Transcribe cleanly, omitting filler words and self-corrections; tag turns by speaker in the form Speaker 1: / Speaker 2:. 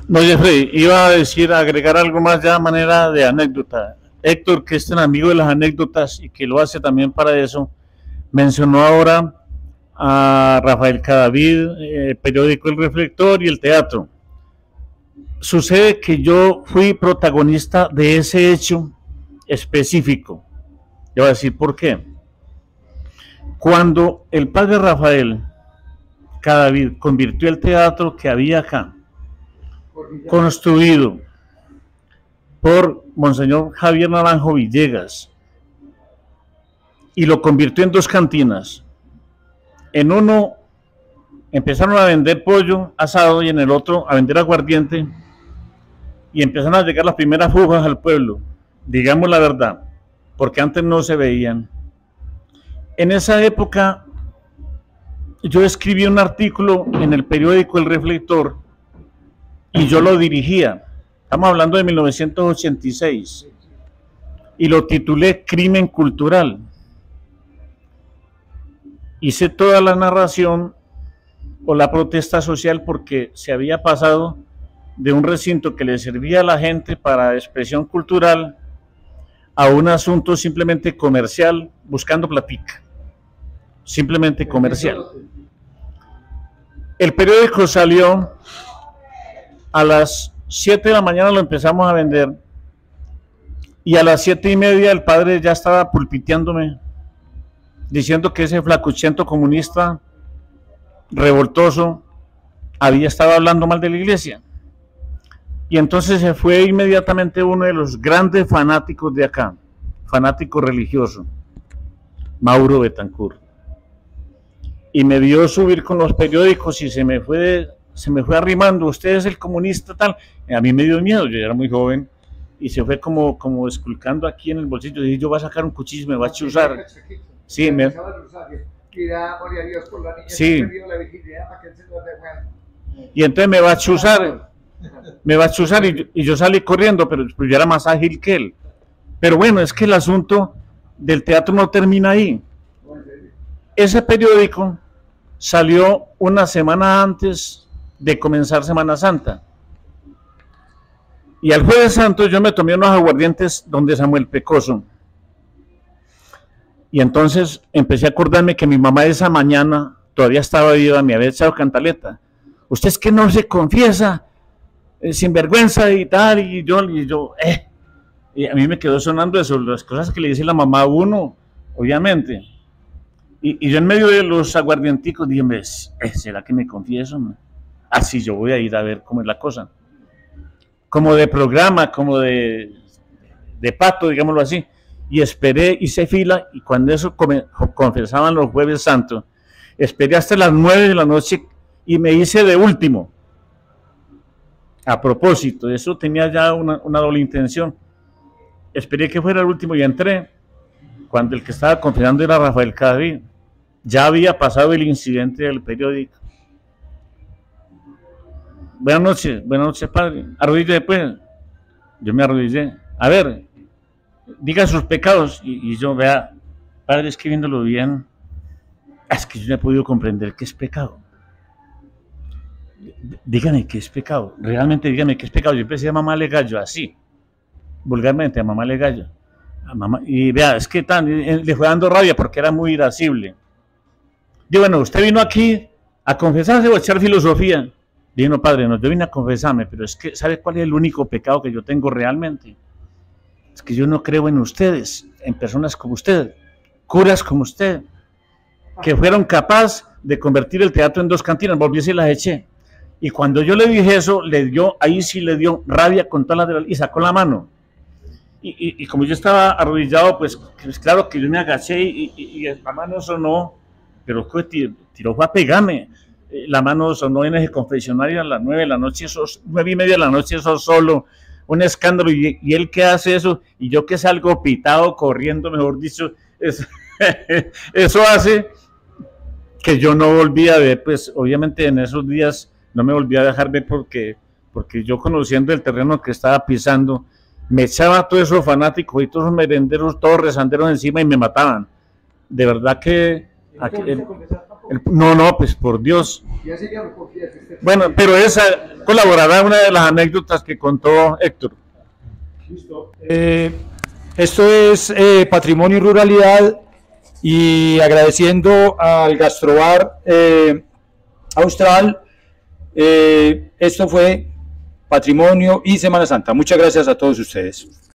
Speaker 1: No, Jeffrey, iba a decir, agregar algo más ya a manera de anécdota. Héctor, que es tan amigo de las anécdotas y que lo hace también para eso, mencionó ahora a Rafael Cadavid, periódico El Reflector y el teatro. Sucede que yo fui protagonista de ese hecho específico. Yo voy a decir por qué. Cuando el padre Rafael Cadavid convirtió el teatro que había acá, construido por Monseñor Javier Naranjo Villegas, y lo convirtió en dos cantinas. En uno empezaron a vender pollo asado y en el otro a vender aguardiente, y empezaron a llegar las primeras fugas al pueblo, digamos la verdad, porque antes no se veían. En esa época yo escribí un artículo en el periódico El Reflector y yo lo dirigía. Estamos hablando de 1986 y lo titulé Crimen Cultural. Hice toda la narración o la protesta social porque se había pasado de un recinto que le servía a la gente para expresión cultural a un asunto simplemente comercial, buscando platica, simplemente comercial. El periódico salió a las 7 de la mañana, lo empezamos a vender, y a las 7:30 el padre ya estaba pulpiteándome, diciendo que ese flacuchento comunista revoltoso había estado hablando mal de la iglesia. Y entonces se fue inmediatamente uno de los grandes fanáticos de acá, fanático religioso, Mauro Betancourt, y me vio subir con los periódicos y se me fue arrimando. Usted es el comunista tal. A mí me dio miedo, yo era muy joven, y se fue como esculcando aquí en el bolsillo. Y dije, yo voy a sacar un cuchillo y me va a chuzar. Sí, sí. Y entonces me va a chuzar y yo salí corriendo, pero yo era más ágil que él. Pero bueno, es que el asunto del teatro no termina ahí. Ese periódico salió una semana antes de comenzar Semana Santa. Y al Jueves Santo yo me tomé unos aguardientes donde Samuel Pecoso. Y entonces empecé a acordarme que mi mamá esa mañana todavía estaba viva, me había echado cantaleta. Usted es que no se confiesa, sinvergüenza y tal, y a mí me quedó sonando eso, las cosas que le dice la mamá a uno, obviamente. Y yo en medio de los aguardienticos dije, ¿será que me confieso? Así yo voy a ir a ver cómo es la cosa. Como de programa, como de pato, digámoslo así. Y esperé, hice fila, y cuando eso confesaban los Jueves Santos, esperé hasta las 9 de la noche y me hice de último. A propósito, eso tenía ya una doble intención. Esperé que fuera el último y entré, cuando el que estaba confesando era Rafael Cadavid. Ya había pasado el incidente del periódico. Buenas noches, padre. Arrodíllese, pues. Yo me arrodillé. A ver, diga sus pecados. Y yo, vea, padre, escribiéndolo bien, es que yo no he podido comprender qué es pecado. Dígame qué es pecado. Realmente dígame qué es pecado. Yo empecé a mamarle gallo así, vulgarmente, a mamarle gallo. Y vea, es que le fue dando rabia porque era muy irascible. Digo, bueno, usted vino aquí a confesarse o a echar filosofía. Dije, no, padre, no, yo vine a confesarme, pero es que, ¿sabe cuál es el único pecado que yo tengo realmente? Es que yo no creo en ustedes, en personas como usted, curas como usted, que fueron capaces de convertir el teatro en dos cantinas. Volví y las eché. Y cuando yo le dije eso, ahí sí le dio rabia con todas las y sacó la mano. Y como yo estaba arrodillado, pues claro que yo me agaché y la mano sonó, pero tiró fue a pegarme. La mano sonó en ese confesionario a las 9 de la noche, 9:30 de la noche, eso solo, un escándalo. Y él que hace eso, y yo que salgo pitado, corriendo, mejor dicho, eso hace que yo no volví a ver, pues obviamente en esos días no me volví a dejar ver porque yo, conociendo el terreno que estaba pisando, me echaba todos esos fanáticos y todos esos merenderos, todos rezanderos encima y me mataban. De verdad que... No, no, pues por Dios.
Speaker 2: Ya sería recogida.
Speaker 1: Bueno, pero esa colaborará una de las anécdotas que contó Héctor.
Speaker 3: Listo. Esto es Patrimonio y Ruralidad, y agradeciendo al Gastrobar Austral. Esto fue Patrimonio y Semana Santa. Muchas gracias a todos ustedes.